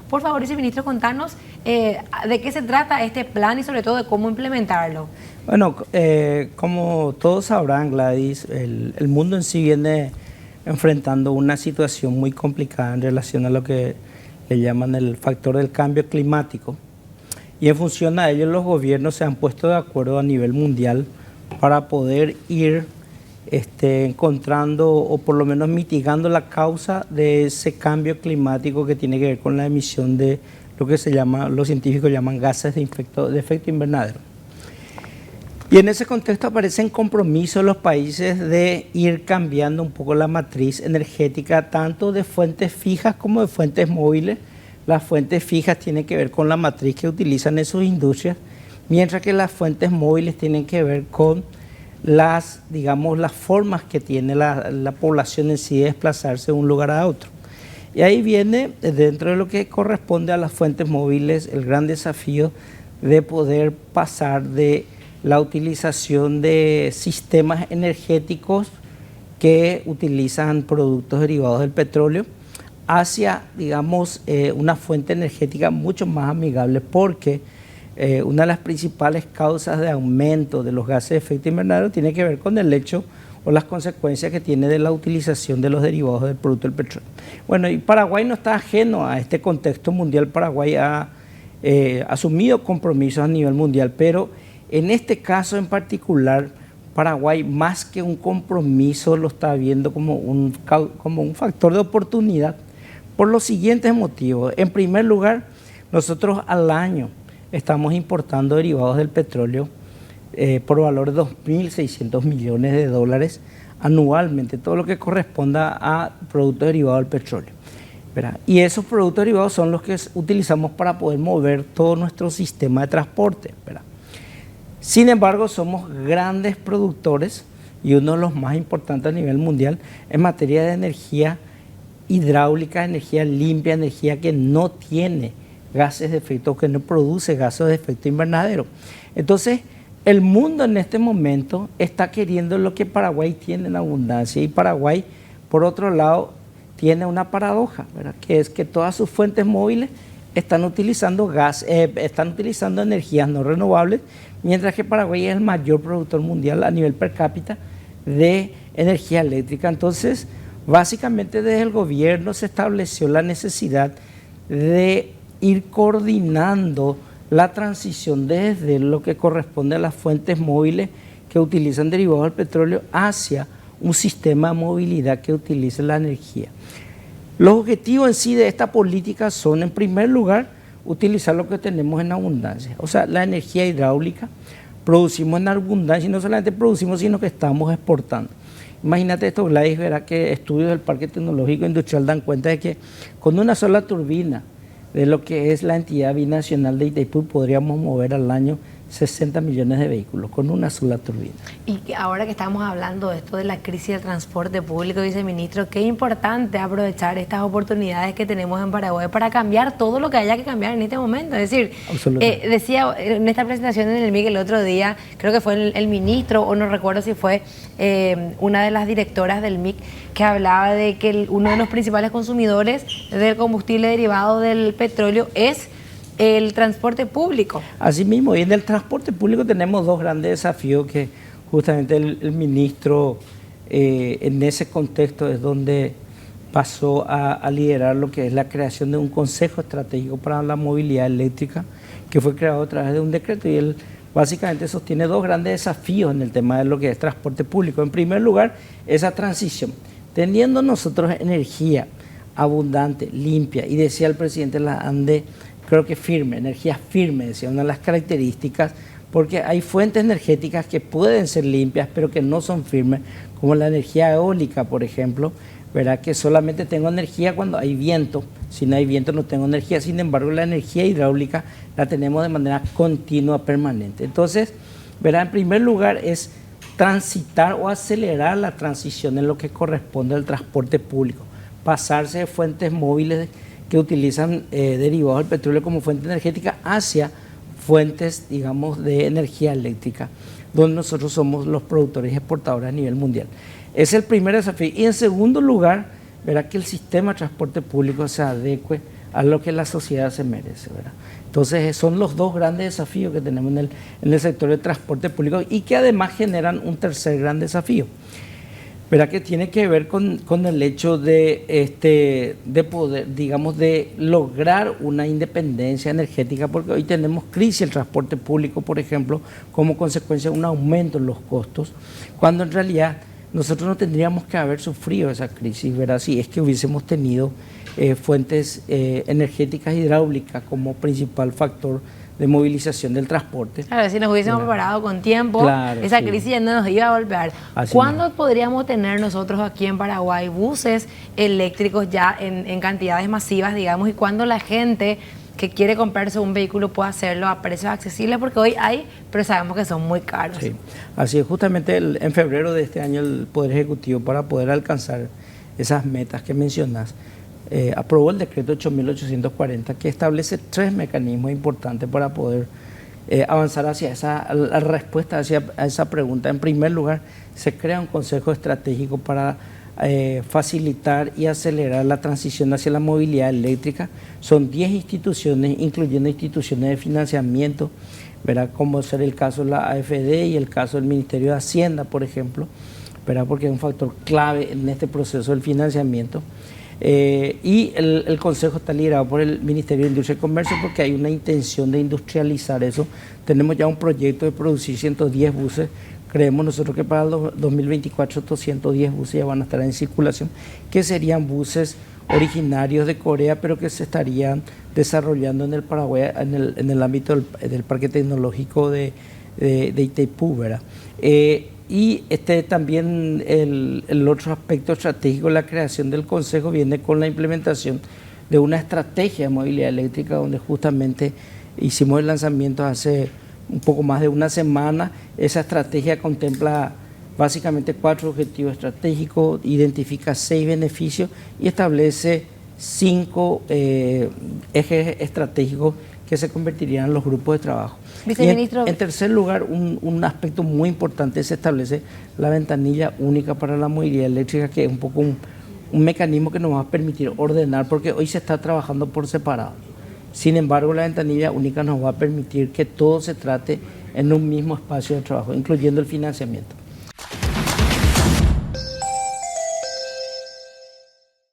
Por favor, viceministro, contanos de qué se trata este plan y sobre todo de cómo implementarlo. Bueno, como todos sabrán, Gladys, el mundo en sí viene enfrentando una situación muy complicada en relación a lo que le llaman el factor del cambio climático. Y en función a ello, los gobiernos se han puesto de acuerdo a nivel mundial para poder ir encontrando o por lo menos mitigando la causa de ese cambio climático que tiene que ver con la emisión de lo que se llama, los científicos llaman gases de efecto invernadero. Y en ese contexto aparecen compromisos de los países de ir cambiando un poco la matriz energética, tanto de fuentes fijas como de fuentes móviles. Las fuentes fijas tienen que ver con la matriz que utilizan en sus industrias, mientras que las fuentes móviles tienen que ver con las formas que tiene la población en sí de desplazarse de un lugar a otro. Y ahí viene, dentro de lo que corresponde a las fuentes móviles, el gran desafío de poder pasar de la utilización de sistemas energéticos que utilizan productos derivados del petróleo hacia, una fuente energética mucho más amigable, porque una de las principales causas de aumento de los gases de efecto invernadero tiene que ver con el hecho o las consecuencias que tiene de la utilización de los derivados del producto del petróleo. Bueno, y Paraguay no está ajeno a este contexto mundial. Paraguay ha asumido compromisos a nivel mundial, pero en este caso en particular, Paraguay más que un compromiso lo está viendo como un factor de oportunidad por los siguientes motivos. En primer lugar, nosotros al año estamos importando derivados del petróleo por valor de 2.600 millones de dólares anualmente, todo lo que corresponda a productos derivados del petróleo, ¿verdad? Y esos productos derivados son los que utilizamos para poder mover todo nuestro sistema de transporte, ¿verdad? Sin embargo, somos grandes productores y uno de los más importantes a nivel mundial en materia de energía hidráulica, energía limpia, energía que no tiene gases de efecto, que no produce gases de efecto invernadero. Entonces, el mundo en este momento está queriendo lo que Paraguay tiene en abundancia, y Paraguay, por otro lado, tiene una paradoja, ¿verdad? Que es que todas sus fuentes móviles están utilizando están utilizando energías no renovables, mientras que Paraguay es el mayor productor mundial a nivel per cápita de energía eléctrica. Entonces, básicamente desde el gobierno se estableció la necesidad de ir coordinando la transición desde lo que corresponde a las fuentes móviles que utilizan derivados del petróleo hacia un sistema de movilidad que utilice la energía. Los objetivos en sí de esta política son, en primer lugar, utilizar lo que tenemos en abundancia, o sea, la energía hidráulica. Producimos en abundancia y no solamente producimos, sino que estamos exportando. Imagínate esto, Gladys, verá que estudios del Parque Tecnológico Industrial dan cuenta de que con una sola turbina de lo que es la entidad binacional de Itaipú podríamos mover al año 60 millones de vehículos con una sola turbina. Y ahora que estamos hablando de esto de la crisis del transporte público, viceministro, qué importante aprovechar estas oportunidades que tenemos en Paraguay para cambiar todo lo que haya que cambiar en este momento. Es decir, decía en esta presentación en el MIC el otro día, creo que fue el ministro, o no recuerdo si fue una de las directoras del MIC, que hablaba de que uno de los principales consumidores del combustible derivado del petróleo es el transporte público. Así mismo, y en el transporte público tenemos dos grandes desafíos que justamente el ministro en ese contexto es donde pasó a liderar lo que es la creación de un Consejo Estratégico para la Movilidad Eléctrica, que fue creado a través de un decreto, y él básicamente sostiene dos grandes desafíos en el tema de lo que es transporte público. En primer lugar, esa transición. Teniendo nosotros energía abundante, limpia, y decía el presidente la ANDE, creo que firme, energía firme, decía, una de las características, porque hay fuentes energéticas que pueden ser limpias, pero que no son firmes, como la energía eólica, por ejemplo, ¿verdad? Que solamente tengo energía cuando hay viento, si no hay viento no tengo energía. Sin embargo, la energía hidráulica la tenemos de manera continua, permanente. Entonces, ¿verdad? En primer lugar es transitar o acelerar la transición en lo que corresponde al transporte público, pasarse de fuentes móviles que utilizan derivados del petróleo como fuente energética hacia fuentes, digamos, de energía eléctrica, donde nosotros somos los productores y exportadores a nivel mundial. Es el primer desafío. Y en segundo lugar, verá que el sistema de transporte público se adecue a lo que la sociedad se merece, ¿verdad? Entonces son los dos grandes desafíos que tenemos en el sector de transporte público y que además generan un tercer gran desafío, ¿verdad? Que tiene que ver con el hecho de poder, digamos, de lograr una independencia energética, porque hoy tenemos crisis el transporte público, por ejemplo, como consecuencia de un aumento en los costos, cuando en realidad nosotros no tendríamos que haber sufrido esa crisis, ¿verdad? Si es que hubiésemos tenido fuentes energéticas hidráulicas como principal factor de movilización del transporte. Claro, si nos hubiésemos preparado con tiempo, claro, esa crisis ya no nos iba a golpear. ¿Cuándo podríamos tener nosotros aquí en Paraguay buses eléctricos ya en cantidades masivas, digamos, y cuándo la gente que quiere comprarse un vehículo puede hacerlo a precios accesibles? Porque hoy hay, pero sabemos que son muy caros. Sí, así es. Justamente en febrero de este año el Poder Ejecutivo, para poder alcanzar esas metas que mencionas, aprobó el decreto 8.840, que establece 3 mecanismos importantes para poder avanzar hacia la respuesta a esa pregunta. En primer lugar, se crea un consejo estratégico para facilitar y acelerar la transición hacia la movilidad eléctrica. Son 10 instituciones, incluyendo instituciones de financiamiento, ¿verdad? Como ser el caso de la AFD y el caso del Ministerio de Hacienda, por ejemplo, ¿verdad? Porque es un factor clave en este proceso del financiamiento. Y el Consejo está liderado por el Ministerio de Industria y Comercio, porque hay una intención de industrializar eso. Tenemos ya un proyecto de producir 110 buses. Creemos nosotros que para el 2024 estos 110 buses ya van a estar en circulación, que serían buses originarios de Corea, pero que se estarían desarrollando en el Paraguay, en el ámbito del Parque Tecnológico de Itaipú, ¿verdad? Y también el otro aspecto estratégico de la creación del Consejo viene con la implementación de una estrategia de movilidad eléctrica, donde justamente hicimos el lanzamiento hace un poco más de una semana. Esa estrategia contempla básicamente 4 objetivos estratégicos, identifica 6 beneficios y establece 5 ejes estratégicos que se convertirían en los grupos de trabajo. Viceministro. En tercer lugar, un aspecto muy importante, se establece la ventanilla única para la movilidad eléctrica, que es un poco un mecanismo que nos va a permitir ordenar, porque hoy se está trabajando por separado. Sin embargo, la ventanilla única nos va a permitir que todo se trate en un mismo espacio de trabajo, incluyendo el financiamiento.